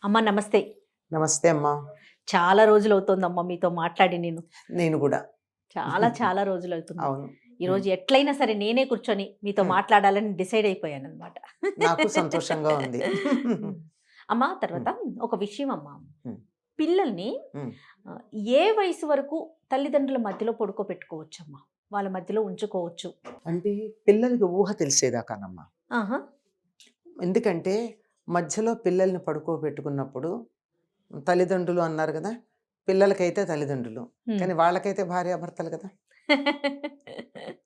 అమ్మ నమస్తే. నమస్తే అమ్మా. చాలా రోజులవుతోందమ్మా మీతో మాట్లాడి నేను. నేను కూడా. చాలా రోజులవుతుంది. అవును. ఈరోజు ఎట్లైనా సరే నేనే కూర్చొని మీతో మాట్లాడాలని డిసైడ్ అయిపోయాననమాట. నాకు సంతోషంగా ఉంది. అమ్మా తర్వాత ఒక విషయం అమ్మా. హ్మ్. పిల్లల్ని హ్మ్. ఏ వయసు వరకు తల్లిదండ్రుల మధ్యలో పడుకోబెట్టుకోవచ్చమ్మా? వాళ్ళ మధ్యలో ఉంచుకోవచ్చు. అంటే పిల్లలకి ఊహ తెలిసేదాకానమ్మా. ఆహా! ఎందుకంటే మధ్యలో పిల్లల్ని పడుకోబెట్టుకున్నప్పుడు తల్లిదండ్రులు అన్నారు కదా! పిల్లలకైతే తల్లిదండ్రులు. హ్మ్. కానీ వాళ్ళకైతే భార్యాభర్తలు కదా!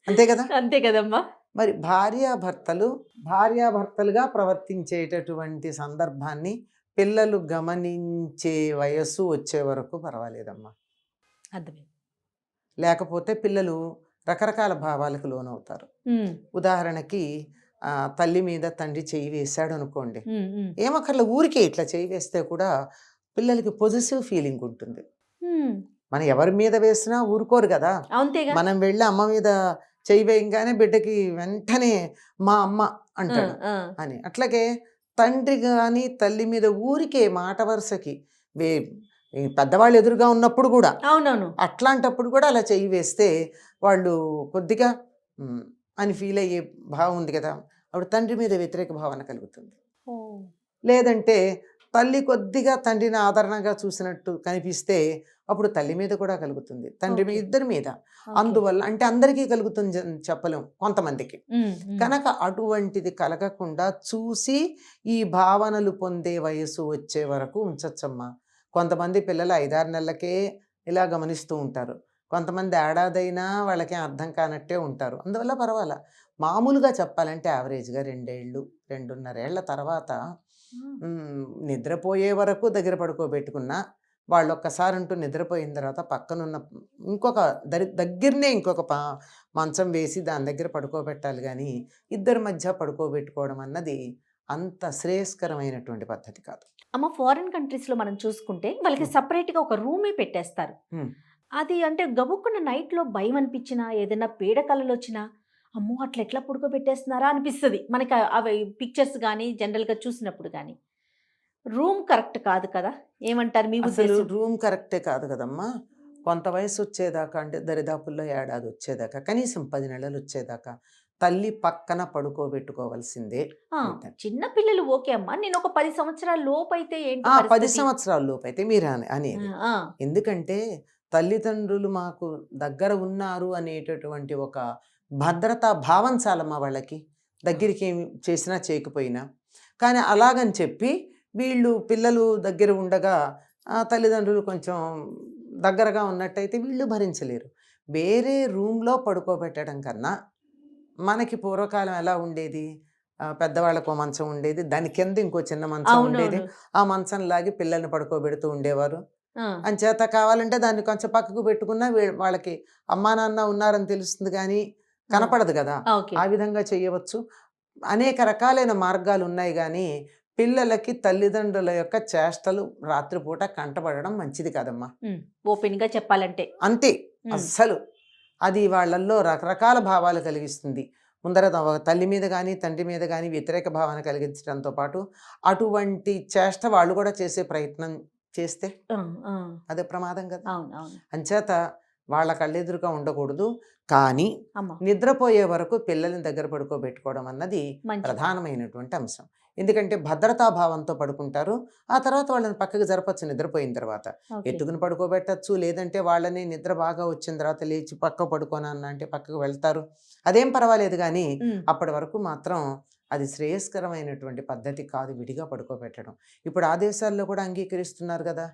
అంతే కదా! అంతే కదమ్మా! మరి భార్యాభర్తలుగా ప్రవర్తించేటటువంటి సందర్భాన్ని పిల్లలు గమనించే వయస్సు వచ్చే వరకు పర్వాలేదమ్మా. అర్థమైంది. లేకపోతే పిల్లలు రకరకాల భావాలకు లోనవుతారు. హ్మ్. ఉదాహరణకి తల్లి మీద తండ్రి చెయ్యి వేశాడు అనుకోండి, హ్మ్. హ్మ్. ఏమక్కర్ల ఊరికే ఇట్లా చెయ్యి వేస్తే కూడా పిల్లలకి పొజిటివ్ ఫీలింగ్ ఉంటుంది. హ్మ్. మనం ఎవరి మీద వేసినా ఊరుకోరు కదా. అంతేగా. మనం వెళ్ళి అమ్మ మీద చెయ్యి వేయంగానే బిడ్డకి వెంటనే మా అమ్మ ఆ! అంటాడు ఆ! అని. అట్లాగే తండ్రి కానీ తల్లి మీద ఊరికే మాట వరుసకి వే ఈ పెద్దవాళ్ళు ఎదురుగా ఉన్నప్పుడు కూడా, అవునవును. అట్లాంటప్పుడు కూడా అలా చెయ్యి వేస్తే వాళ్ళు కొద్దిగా అని ఫీల్ అయ్యే భావం ఉంది కదా. అప్పుడు తండ్రి మీద వ్యతిరేక భావన కలుగుతుంది. ఓహ్! లేదంటే తల్లి కొద్దిగా తండ్రిని ఆదరణగా చూసినట్టు కనిపిస్తే అప్పుడు తల్లి మీద కూడా కలుగుతుంది, తండ్రి మీద, ఓకే. ఇద్దరి మీద. ఓకే. అందువల్ల అంటే అందరికీ కలుగుతుంది చెప్పలేం, కొంతమందికి. హ్మ్. హ్మ్. కనుక అటువంటిది కలగకుండా చూసి ఈ భావనలు పొందే వయసు వచ్చే వరకు ఉంచచ్చమ్మా. కొంతమంది పిల్లలు 5-6 నెలలకే ఇలా గమనిస్తూ ఉంటారు. కొంతమంది ఏడాదైనా వాళ్ళకి అర్థం కానట్టే ఉంటారు. అందువల్ల పర్వాలా. మామూలుగా చెప్పాలంటే యావరేజ్గా 2 ఏళ్ళు 2.5 ఏళ్ల తర్వాత నిద్రపోయే వరకు దగ్గర పడుకోబెట్టుకున్నా, వాళ్ళు ఒక్కసారి అంటూ నిద్రపోయిన తర్వాత పక్కనున్న ఇంకొక దగ్గరనే ఇంకొక మంచం వేసి దాని దగ్గర పడుకోబెట్టాలి కానీ ఇద్దరి మధ్య పడుకోబెట్టుకోవడం అన్నది అంత శ్రేయస్కరమైనటువంటి పద్ధతి కాదు. అమ్మ ఫారిన్ కంట్రీస్‌లో మనం చూసుకుంటే వాళ్ళకి సెపరేట్‌గా ఒక రూమే పెట్టేస్తారు. హ్మ్. అది అంటే గబుక్కున నైట్‌లో భయం అనిపించినా, ఏదైనా పీడ కలలొచ్చినా, అమ్మో! అట్లా ఎట్లా పడుకోబెట్టేస్తున్నారా అనిపిస్తది. మనకి అవి పిక్చర్స్ గాని, జనరల్‌గా చూసినప్పుడు గాని. రూమ్ కరెక్ట్ కాదు కదా! ఏమంటారు మీ అసలు ఉద్దేశం? రూమ్ కరెక్టే కాదు కదమ్మా. కొంత వయసు వచ్చేదాకా, అంటే దరిదాపుల్లో ఏడాది వచ్చేదాకా, కనీసం 10 నెలలు వచ్చేదాకా తల్లి పక్కన పడుకోబెట్టుకోవాల్సిందే. ఆ! ఉంటాను. చిన్న పిల్లలు ఓకే అమ్మ. నేను ఒక 10 సంవత్సరాల లోపైతే ఏంటి 10 పరిస్థితి? సంవత్సరాల లోపైతే మీరు ఆ! అనేది. ఆ! ఎందుకంటే తల్లిదండ్రులు మాకు దగ్గర ఉన్నారు అనేటటువంటి ఒక భద్రతా భావం చాలమ్మా వాళ్ళకి. దగ్గరికి ఏమి చేసినా చేయకపోయినా. కానీ అలాగని చెప్పి వీళ్ళు పిల్లలు దగ్గర ఉండగా తల్లిదండ్రులు కొంచెం దగ్గరగా ఉన్నట్టయితే వీళ్ళు భరించలేరు. వేరే రూమ్‌లో పడుకోబెట్టడం కన్నా, మనకి పూర్వకాలం ఎలా ఉండేది, పెద్దవాళ్ళకో మంచం ఉండేది, దాని కింద ఇంకో చిన్న మంచం ఉండేది. అవునవును. ఆ మంచం లాగి పిల్లల్ని పడుకోబెడుతూ ఉండేవారు. ఆ! అంచేత కావాలంటే దాన్ని కొంచెం పక్కకు పెట్టుకున్నా వాళ్ళకి అమ్మా నాన్న ఉన్నారని తెలుస్తుంది కానీ ఆ! కనపడదు కదా. ఓకే. ఆ విధంగా చేయవచ్చు. అనేక రకాలైన మార్గాలు ఉన్నాయి కానీ పిల్లలకి తల్లిదండ్రుల యొక్క చేష్టలు రాత్రిపూట కంటపడడం మంచిది కాదమ్మా. హ్మ్. ఓపెన్‌గా చెప్పాలంటే. అంతే. హ్మ్. అస్సలు అది వాళ్ళల్లో రకరకాల భావాలు కలిగిస్తుంది. ముందర తల్లి మీద కానీ తండ్రి మీద కానీ వ్యతిరేక భావన కలిగించడంతో పాటు అటువంటి చేష్ట వాళ్ళు కూడా చేసే ప్రయత్నం చేస్తే ఆ! ఆ! అదే ప్రమాదం కదా. అవును. అవును. అంచేత వాళ్ళ కళ్ళెదురుగా ఉండకూడదు. కానీ అమ్మ. నిద్రపోయే వరకు పిల్లల్ని దగ్గర పడుకోబెట్టుకోవడం అన్నది మంచిది. ప్రధానమైనటువంటి అంశం. ఎందుకంటే భద్రతా భావంతో పడుకుంటారు. ఆ తర్వాత వాళ్ళని పక్కకు జరపచ్చు నిద్రపోయిన తర్వాత. ఓకే. ఎత్తుకుని పడుకోబెట్టచ్చు. లేదంటే వాళ్ళని నిద్ర బాగా వచ్చిన తర్వాత లేచి పక్క పడుకోనన్న అంటే పక్కకు వెళ్తారు. అదేం పర్వాలేదు గానీ హ్మ్. అప్పటి వరకు మాత్రం అది శ్రేయస్కరమైనటువంటి పద్ధతి కాదు విడిగా పడుకోబెట్టడం. ఇప్పుడు ఆ దేశాల్లో కూడా అంగీకరిస్తున్నారు గదా.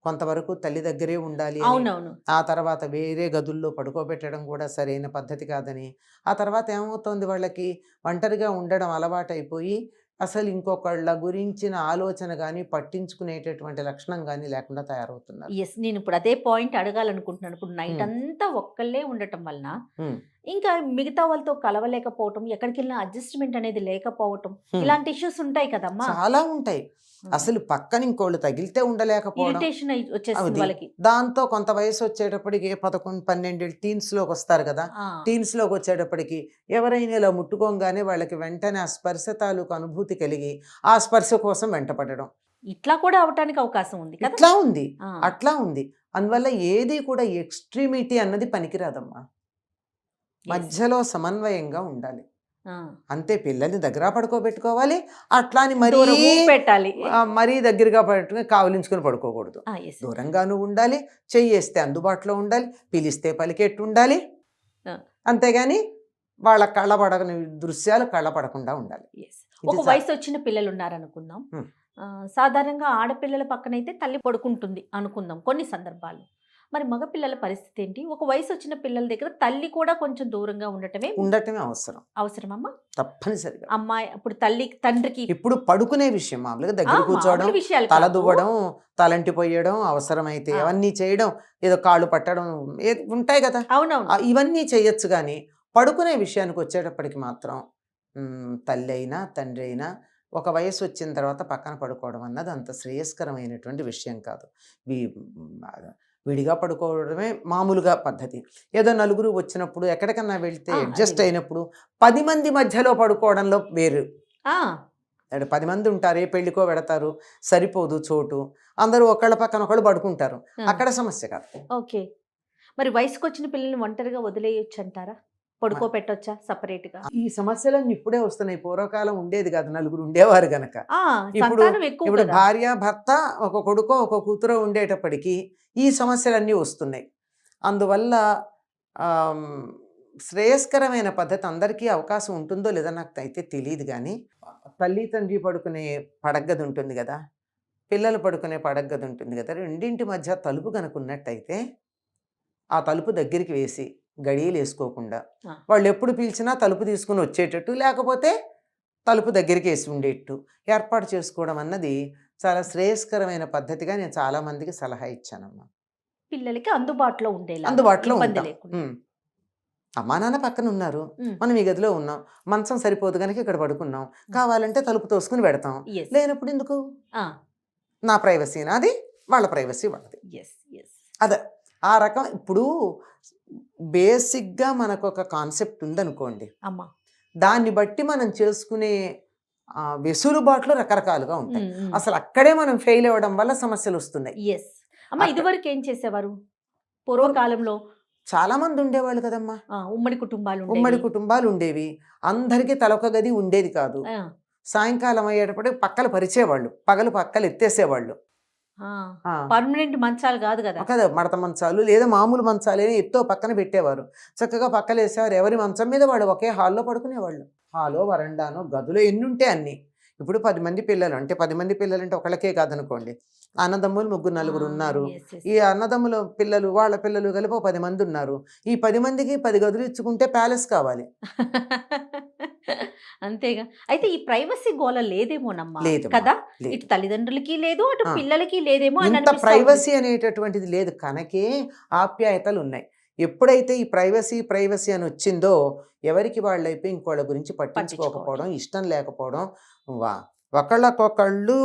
కొంతవరకు తల్లి దగ్గరే ఉండాలి అని. అవునవును. ఆ తర్వాత వేరే గదుల్లో పడుకోబెట్టడం కూడా సరైన పద్ధతి కాదని. ఆ తర్వాత ఏమవుతోంది, వాళ్ళకి ఒంటరిగా ఉండడం అలవాటైపోయి అసలు ఇంకొకళ్ళ గురించిన ఆలోచన గానీ, పట్టించుకునేటటువంటి లక్షణం గానీ లేకుండా తయారవుతున్నారు. యెస్. నేనిప్పుడు అదే పాయింట్ అడగాలనుకుంటున్నాను. ఇప్పుడు నైట్ హ్మ్. అంతా ఒక్కళ్ళే ఉండటం వలన, హ్మ్. ఇంకా మిగతా వాళ్ళతో కలవలేకపోవటం, ఎక్కడికెళ్ళినా అడ్జస్ట్‌మెంట్ అనేది లేకపోవటం, హ్మ్. ఇలాంటి ఇష్యూస్ ఉంటాయి కదమ్మా! చాలా ఉంటాయి. ఆ! అసలు పక్కన ఇంకోళ్ళు తగిలితే ఉండలేకపోవడం. ఇరిటేషన్ వచ్చేస్తుంది అది. వాళ్ళకి. దాంతో కొంత వయసొచ్చేటప్పటికి 11, 12 టీన్స్‌లోకొస్తారు గదా. ఆ! టీన్స్‌లోకొచ్చేటప్పటికి ఎవరైనా ఇలా ముట్టుకోంగానే వాళ్ళకి వెంటనే ఆ స్పర్శ తాలూకు అనుభూతి కలిగి, ఆ స్పర్శ కోసం వెంటపడడం. ఇట్లా కూడా అవటానికి అవకాశం ఉంది కదా. ఇట్లా ఉంది, ఆ, అట్లా ఉంది. అందువల్ల ఏది కూడా ఎక్స్ట్రీమిటీ అన్నది పనికిరాదమ్మా. yes. మధ్యలో సమన్వయంగా ఉండాలి ఆ, అంతే. పిల్లల్ని దగ్గర పడుకోబెట్టుకోవాలి, అట్లా అని మరీ దూరము పెట్టాలి. మరీ దగ్గరగా పట్టుకుని కావలించుకొని పడుకోకూడదు. yes. దూరంగాను ఉండాలి, చెయ్యేస్తే అందుబాటులో ఉండాలి, పిలిస్తే పలికెట్టు ఉండాలి. ఆ. అంతేగాని వాళ్ళ కళ్ళపడని దృశ్యాలు కళ్ళపడకుండా ఉండాలి. Yes. ఇది ఒక వయసు వచ్చిన పిల్లలు ఉన్నారనుకుందాం. Hmm. సాధారణంగా ఆడపిల్లల పక్కనైతే తల్లి పడుకుంటుంది అనుకుందాం కొన్ని సందర్భాలు. మరి మగపిల్లల పరిస్థితి ఏంటి? ఒక వయసు వచ్చిన పిల్లల దగ్గర తల్లి కూడా కొంచెం దూరంగా ఉండటమే అవసరం, అవసరమమ్మా. తప్పనిసరిగా. అమ్మాయి ఇప్పుడు తల్లి తండ్రికి ఇప్పుడు పడుకునే విషయం మామూలుగా దగ్గర కూర్చోవడం, మామూలు విషయాలు తల కాదు. దువ్వడం, తలంటి పోయడం, అవసరమైతే ఆ. అవన్నీ చేయడం, ఏదో కాళ్ళు పట్టడం ఉంటాయి కదా, అవునవును. ఇవన్నీ చేయొచ్చు. కానీ పడుకునే విషయానికి వచ్చేటప్పటికి మాత్రం తల్లి అయినా తండ్రి అయినా ఒక వయసు వచ్చిన తర్వాత పక్కన పడుకోవడం అన్నది అంత శ్రేయస్కరమైనటువంటి విషయం కాదు. విడిగా పడుకోవడమే మామూలుగా పద్ధతి. ఏదో నలుగురు వచ్చినప్పుడు ఎక్కడికన్నా వెళ్తే అడ్జస్ట్ అయినప్పుడు 10 మంది మధ్యలో పడుకోవడంలో వేరు. 10 మంది ఉంటారు, ఏ పెళ్లికో పెడతారు, సరిపోదు చోటు, అందరూ ఒకళ్ళ పక్కన ఒకళ్ళు పడుకుంటారు, అక్కడ సమస్య కాదు. ఓకే. మరి వయసుకు వచ్చిన పిల్లల్ని ఒంటరిగా వదిలేయొచ్చు అంటారా? పడుకోబెట్టొచ్చా సపరేట్గా? ఈ సమస్యలన్నీ ఇప్పుడే వస్తున్నాయి, పూర్వకాలం ఉండేది కాదు, నలుగురు ఉండేవారు గనక. ఇప్పుడు సంతానం ఎక్కువ ఇప్పుడు కదా. భార్య భర్త ఒక కొడుకో ఒక కూతురో ఉండేటప్పటికి ఈ సమస్యలన్నీ వస్తున్నాయి. అందువల్ల ఆమ్, శ్రేయస్కరమైన పద్ధతి అందరికీ అవకాశం ఉంటుందో లేదో నాకు అయితే తెలియదు. కానీ తల్లి తండ్రి పడుకునే పడగ్గది ఉంటుంది కదా, పిల్లలు పడుకునే పడగ్గది ఉంటుంది కదా, రెండింటి మధ్య తలుపు కనుకున్నట్టయితే ఆ తలుపు దగ్గరికి వేసి గడియలు వేసుకోకుండా వాళ్ళు ఎప్పుడు పిలిచినా తలుపు తీసుకుని వచ్చేటట్టు, లేకపోతే తలుపు దగ్గరికి వేసి ఉండేట్టు ఏర్పాటు చేసుకోవడం అన్నది చాలా శ్రేయస్కరమైన పద్ధతిగా నేను చాలా మందికి సలహా ఇచ్చానమ్మా. పిల్లలకి అందుబాటులో ఉండేలా, అందుబాటులో ఇబ్బంది ఉంటాం. లేకుండా. అమ్మా నాన్న పక్కన ఉన్నారు, మనం ఈ గదిలో ఉన్నాం, మంచం సరిపోదు కనుక ఇక్కడ పడుకున్నాం, కావాలంటే తలుపు తోసుకుని పెడతాం, Yes. లేనప్పుడు ఎందుకు? ఆ, నా ప్రైవసీ నాది, వాళ్ళ ప్రైవసీ వాళ్ళది. yes, yes. అదే ఆ రకం. ఇప్పుడు బేసిక్గా మనకు ఒక కాన్సెప్ట్ ఉందనుకోండి, అమ్మా. దాన్ని బట్టి మనం చేసుకునే వెసులుబాట్లు రకరకాలుగా ఉంటాయి. ఉమ్. అసలు అక్కడే మనం ఫెయిల్ అవ్వడం వల్ల సమస్యలు వస్తున్నాయి. Yes. అమ్మా, ఇదివరకు ఏం చేసేవారు? పూర్వకాలంలో చాలా మంది ఉండేవాళ్ళు కదమ్మా, ఉమ్మడి కుటుంబాలు ఉండేవి. ఉమ్మడి కుటుంబాలు ఉండేవి, అందరికీ తలొక గది ఉండేది కాదు. ఆ, సాయంకాలం అయ్యేటప్పటికి పక్కలు పరిచేవాళ్ళు, పగలు పక్కలు ఎత్తేసేవాళ్ళు. పర్మనెంట్ మంచాలు కాదు కదా. కదా, మడత మంచాలు లేదా మామూలు మంచాలు ఎత్తో పక్కన పెట్టేవారు, చక్కగా పక్కలు వేసేవారు. ఎవరి మంచం మీద వాడు ఒకే హాల్లో పడుకునేవాళ్ళు. హాలో, వరండానో, గదులు ఎన్ని ఉంటే అన్ని. ఇప్పుడు 10 మంది పిల్లలు అంటే 10 మంది పిల్లలు అంటే ఒకళ్ళకే కాదనుకోండి, అన్నదమ్ములు 3 4 ఉన్నారు. Yes, yes. ఈ అన్నదమ్ముల పిల్లలు వాళ్ళ పిల్లలు కలిపి 10 మంది ఉన్నారు. ఈ 10 మందికి 10 గదులు ఇచ్చుకుంటే ప్యాలెస్ కావాలి. అంతేగా. అయితే ఈ ప్రైవసీ గోల లేదేమోనమ్మా లేదు కదా. లేదు. ఇటు తల్లిదండ్రులకి లేదు, అటు ఆ. పిల్లలకి లేదేమో అని ఇంత అనిపిస్తా ఉంది. ప్రైవసీ అనేటటువంటిది లేదు, కనుకే ఆప్యాయతలు ఉన్నాయి. ఎప్పుడైతే ఈ ప్రైవసీ అని వచ్చిందో ఎవరికి వాళ్ళైపోయి ఇంకోళ్ళ గురించి పట్టించుకోకపోవడం, ఇష్టం లేకపోవడం, ఒకళ్ళకొకళ్ళు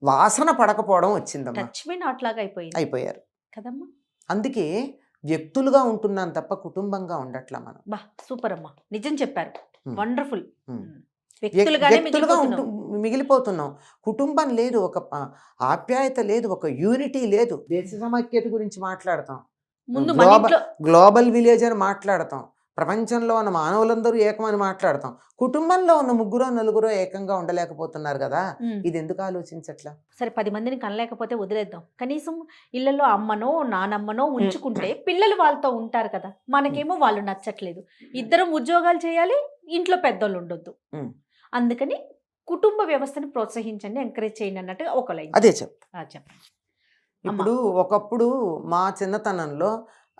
వాసన పడకపోవడం వచ్చిందమ్మా. టచ్ మీ నాట్ లాగా అయిపోయారు కదమ్మా. అందుకే వ్యక్తులుగా ఉంటున్నాం తప్ప కుటుంబంగా ఉండట్లా మనం. బా, సూపర్ అమ్మా, నిజం చెప్పారు. వండర్ఫుల్. వ్యక్తులుగానే వ్యక్తులుగా మిగిలిపోతున్నాం. మిగిలిపోతున్నాం. కుటుంబం లేదు, ఒక ఆప్యాయత లేదు, ఒక యూనిటీ లేదు. దేశ సమైక్యత గురించి మాట్లాడతాం, ముందు మన ఇంట్లో గ్లోబల్ విలేజ్ అని మాట్లాడతాం, ప్రపంచంలో ఉన్న మానవులందరూ ఏకమని మాట్లాడతాం. కుటుంబంలో ఉన్న 3 4 ఏకంగా ఉండలేకపోతున్నారు కదా, ఇది ఎందుకు ఆలోచించట్లా? సరే 10 మందిని కనలేకపోతే వదిలేద్దాం, కనీసం ఇళ్లలో అమ్మనో నానమ్మనో ఉంచుకుంటే పిల్లలు వాళ్ళతో ఉంటారు కదా. మనకేమో వాళ్ళు నచ్చట్లేదు, ఇద్దరం ఉద్యోగాలు చేయాలి, ఇంట్లో పెద్దోళ్ళు ఉండొద్దు. అందుకని కుటుంబ వ్యవస్థను ప్రోత్సహించండి, ఎంకరేజ్ చేయండి అన్నట్టు ఒక లైన్. అదే చెప్పండి. ఇప్పుడు ఒకప్పుడు మా చిన్నతనంలో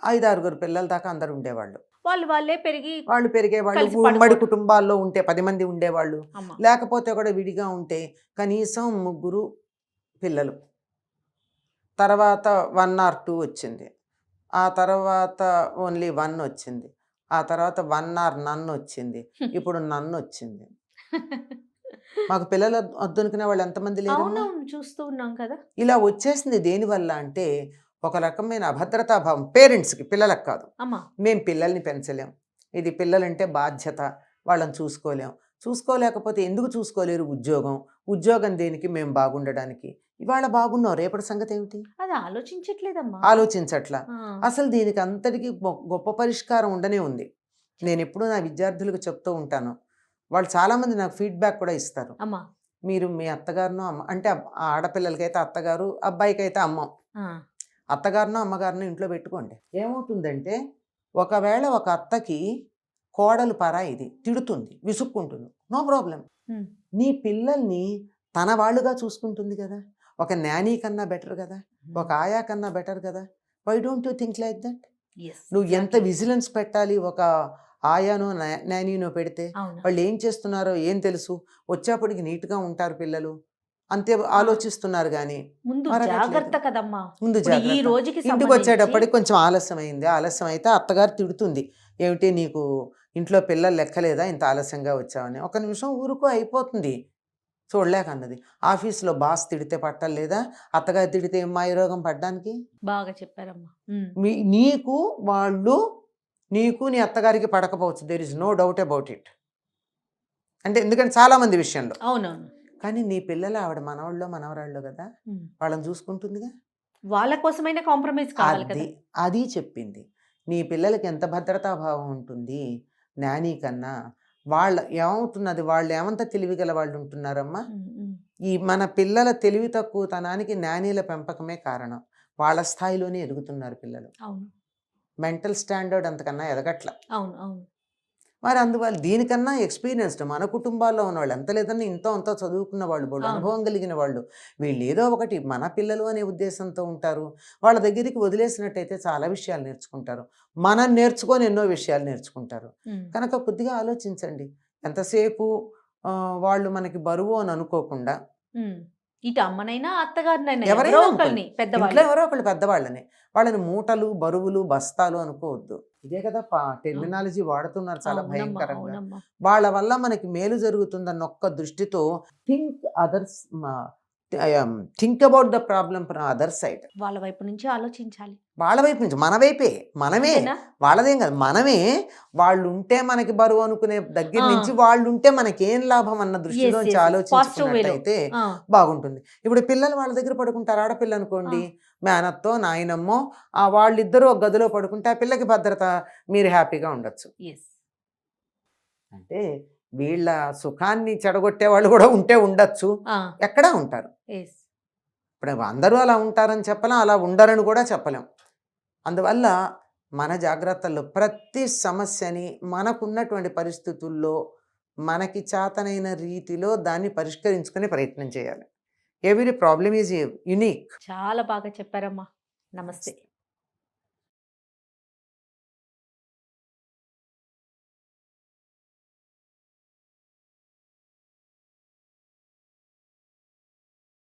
5 6 పిల్లల దాకా అందరు ఉండేవాళ్ళు. వాళ్ళే వాళ్ళు పెరిగేవాళ్ళు. కలిసి ఉమ్మడి పడుకోవడం. కుటుంబాల్లో ఉంటే 10 మంది ఉండేవాళ్ళు, అమ్మ. లేకపోతే కూడా విడిగా ఉంటే కనీసం 3 పిల్లలు. తర్వాత 1 or 2 వచ్చింది, ఆ తర్వాత ఓన్లీ 1 వచ్చింది, ఆ తర్వాత 1 or none వచ్చింది, ఇప్పుడు నన్ను వచ్చింది. మాకు పిల్లలు వద్దనుకునే వాళ్ళు ఎంతమంది లేరు. అవునవును, చూస్తూ ఉన్నాం కదా. ఇలా వచ్చేసింది దేనివల్ల అంటే ఒక రకమైన అభద్రతాభావం పేరెంట్స్కి, పిల్లలకు కాదు. అమ్మా, మేము పిల్లల్ని పెంచలేం, ఇది పిల్లలంటే బాధ్యత, వాళ్ళని చూసుకోలేం. చూసుకోలేకపోతే ఎందుకు చూసుకోలేరు? ఉద్యోగం దేనికి? మేము బాగుండడానికి. ఇవాళ బాగున్నావు, రేపటి సంగతి ఏమిటి? అది ఆలోచించట్లేదమ్మా. ఆలోచించట్లా. ఆ, అసలు దీనికి అంతటికి గొప్ప పరిష్కారం ఉండనే ఉంది. నేను ఎప్పుడూ నా విద్యార్థులకు చెప్తూ ఉంటాను. వాళ్ళు చాలామంది నాకు ఫీడ్బ్యాక్ కూడా ఇస్తారు. అమ్మా. మీరు మీ అత్తగారినో అమ్మ అంటే ఆ ఆడపిల్లలకైతే అత్తగారు, అబ్బాయికైతే అమ్మ. ఆ, అత్తగారినో అమ్మగారినో ఇంట్లో పెట్టుకోండి. ఏమవుతుందంటే ఒకవేళ ఒక అత్తకి కోడలు పరాయిది తిడుతుంది, విసుక్కుంటుంది, నో ప్రాబ్లం. ఉమ్, నీ పిల్లల్ని తన వాళ్ళుగా చూసుకుంటుంది కదా. ఒక నానీ కన్నా బెటర్ కదా, ఒక ఆయా కన్నా బెటర్ కదా. Why don't you think like that? yes, నువ్వు ఎంత exactly. విజిలెన్స్ పెట్టాలి ఒక ఆయానో నానీనో పెడితే? అవును. వాళ్ళు ఏం చేస్తున్నారో ఏం తెలుసు? వచ్చేప్పటికి నీట్గా ఉంటారు పిల్లలు, అంతే ఆలోచిస్తున్నారు. కానీ ముందు మరగట్లేదు. జాగ్రత్త కదమ్మా. ముందు ఇప్పుడు ఈ జాగ్రత్త. రోజుకి ఇంటికి సంబంధించి వచ్చేటప్పటికి కొంచెం ఆలస్యం అయింది. ఆలస్యం అయితే అత్తగారు తిడుతుంది, ఏమిటి నీకు ఇంట్లో పిల్లలు లెక్కలేదా, ఇంత ఆలస్యంగా వచ్చావని. ఒక నిమిషం ఊరుకో, అయిపోతుంది. చూడలేక అన్నది. ఆఫీస్లో బాస్ తిడితే పట్టలేదా, అత్తగారు తిడితే ఏం మాయరోగం పడ్డానికి? బాగా చెప్పారమ్మా. నీకు వాళ్ళు, నీకు నీ అత్తగారికి పడకపోవచ్చు, there is no doubt about it. అంటే ఎందుకంటే చాలామంది విషయంలో. అవునవును. కానీ నీ పిల్లలు ఆవిడ మనవాళ్ళు మనవరాళ్ళు కదా, వాళ్ళని చూసుకుంటుందిగా. వాళ్ళ కోసమైనా కాంప్రమైజ్ కావాలి కదా. అది చెప్పింది. నీ పిల్లలకి ఎంత భద్రతాభావం ఉంటుంది నానీ కన్నా. ఏమవుతున్నది, వాళ్ళు ఏమంత తెలివిగల వాళ్ళు ఉంటున్నారమ్మా. ఈ మన పిల్లల తెలివి తక్కువతనానికి నానీల పెంపకమే కారణం. వాళ్ళ స్థాయిలోనే ఎదుగుతున్నారు పిల్లలు. అవును, మెంటల్ స్టాండర్డ్ అంతకన్నా ఎదగట్ల. అవును, అవును. మరి అందువల్ల దీనికన్నా ఎక్స్పీరియన్స్డ్ మన కుటుంబాల్లో ఉన్నవాళ్ళు, ఎంత లేదన్నా ఇంతో అంతా చదువుకున్న వాళ్ళు, వాళ్ళు అనుభవం కలిగిన వాళ్ళు, వీళ్ళు ఏదో ఒకటి మన పిల్లలు అనే ఉద్దేశంతో ఉంటారు. వాళ్ళ దగ్గరికి వదిలేసినట్టయితే చాలా విషయాలు నేర్చుకుంటారు. మనం నేర్చుకొని ఎన్నో విషయాలు నేర్చుకుంటారు. కనుక కొద్దిగా ఆలోచించండి. ఎంతసేపు వాళ్ళు మనకి బరువు అని అనుకోకుండా, ఇటు అమ్మనైనా అత్తగారినైనా ఎవరైనా ఇంట్లో ఇంట్లో ఎవరో ఒకళ్ళు పెద్దవాళ్ళని, వాళ్ళని మూటలు బరువులు బస్తాలు అనుకోవద్దు. ఇదే కదా టెర్మినాలజీ వాడుతున్నారు చాలా భయంకరంగా. వాళ్ళ వల్ల మనకి మేలు జరుగుతుందన్న ఒక్క దృష్టితో think about the problem from other side. వాళ్ళ వైపు నుంచి ఆలోచించాలి. వాళ్ళ వైపు నుంచి, మన వైపే, మనమే, వాళ్ళదేం కాదు, మనమే. వాళ్ళు ఉంటే మనకి బరువు అనుకునే దగ్గర నుంచి వాళ్ళు ఉంటే మనకేం లాభం అన్న దృష్టిలోంచి ఆలోచించుకున్నట్టయితే బాగుంటుంది. ఇప్పుడు పిల్లలు వాళ్ళ దగ్గర పడుకుంటారు. ఆడపిల్ల అనుకోండి, మేనత్తో నాయనమ్మో వాళ్ళిద్దరూ ఒక గదిలో పడుకుంటే ఆ పిల్లకి భద్రత, మీరు హ్యాపీగా ఉండొచ్చు. అంటే వీళ్ళ సుఖాన్ని చెడగొట్టే వాళ్ళు కూడా ఉంటే ఉండొచ్చు, ఎక్కడా ఉంటారు. ఇప్పుడు అందరూ అలా ఉంటారని చెప్పలేం, అలా ఉండరని కూడా చెప్పలేం. అందువల్ల మన జాగ్రత్తల్లో ప్రతి సమస్యని మనకున్నటువంటి పరిస్థితుల్లో మనకి చేతనైన రీతిలో దాన్ని పరిష్కరించుకునే ప్రయత్నం చేయాలి. Every problem is unique. చాలా బాగా చెప్పారమ్మా. నమస్తే.